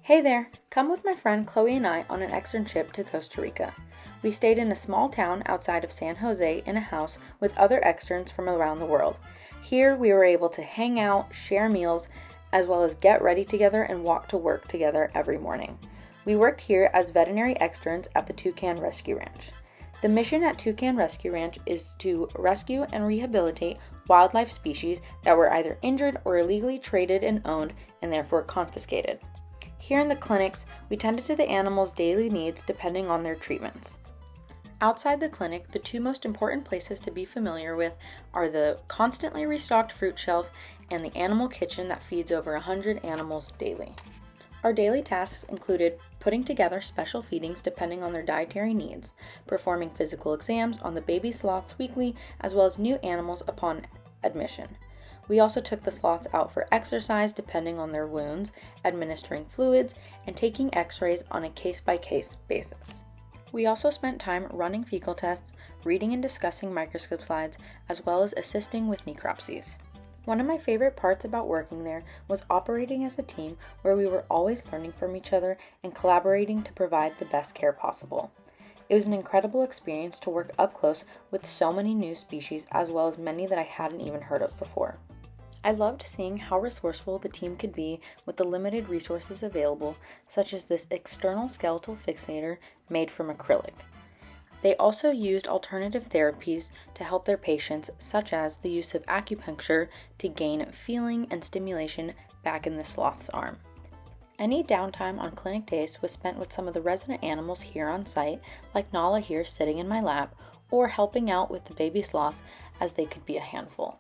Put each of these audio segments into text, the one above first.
Hey there! Come with my friend Chloe and I on an externship to Costa Rica. We stayed in a small town outside of San Jose in a house with other externs from around the world. Here we were able to hang out, share meals, as well as get ready together and walk to work together every morning. We worked here as veterinary externs at the Toucan Rescue Ranch. The mission at Toucan Rescue Ranch is to rescue and rehabilitate wildlife species that were either injured or illegally traded and owned and therefore confiscated. Here in the clinics, we tended to the animals' daily needs depending on their treatments. Outside the clinic, the two most important places to be familiar with are the constantly restocked fruit shelf and the animal kitchen that feeds over 100 animals daily. Our daily tasks included putting together special feedings depending on their dietary needs, performing physical exams on the baby sloths weekly, as well as new animals upon admission. We also took the sloths out for exercise depending on their wounds, administering fluids, and taking x-rays on a case-by-case basis. We also spent time running fecal tests, reading and discussing microscope slides, as well as assisting with necropsies. One of my favorite parts about working there was operating as a team where we were always learning from each other and collaborating to provide the best care possible. It was an incredible experience to work up close with so many new species as well as many that I hadn't even heard of before. I loved seeing how resourceful the team could be with the limited resources available, such as this external skeletal fixator made from acrylic. They also used alternative therapies to help their patients, such as the use of acupuncture to gain feeling and stimulation back in the sloth's arm. Any downtime on clinic days was spent with some of the resident animals here on site, like Nala here sitting in my lap, or helping out with the baby sloths as they could be a handful.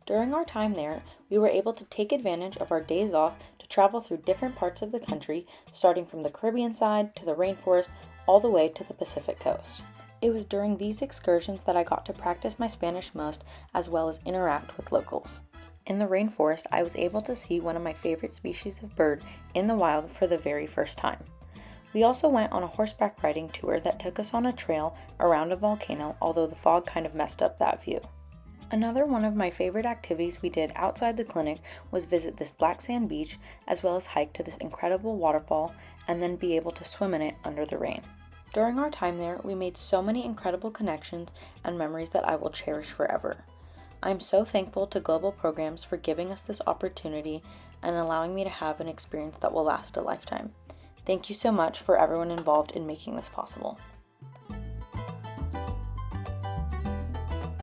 During our time there, we were able to take advantage of our days off to travel through different parts of the country, starting from the Caribbean side to the rainforest, all the way to the Pacific coast. It was during these excursions that I got to practice my Spanish most, as well as interact with locals. In the rainforest, I was able to see one of my favorite species of bird in the wild for the very first time. We also went on a horseback riding tour that took us on a trail around a volcano, although the fog kind of messed up that view. Another one of my favorite activities we did outside the clinic was visit this black sand beach, as well as hike to this incredible waterfall and then be able to swim in it under the rain. During our time there, we made so many incredible connections and memories that I will cherish forever. I am so thankful to Global Programs for giving us this opportunity and allowing me to have an experience that will last a lifetime. Thank you so much for everyone involved in making this possible.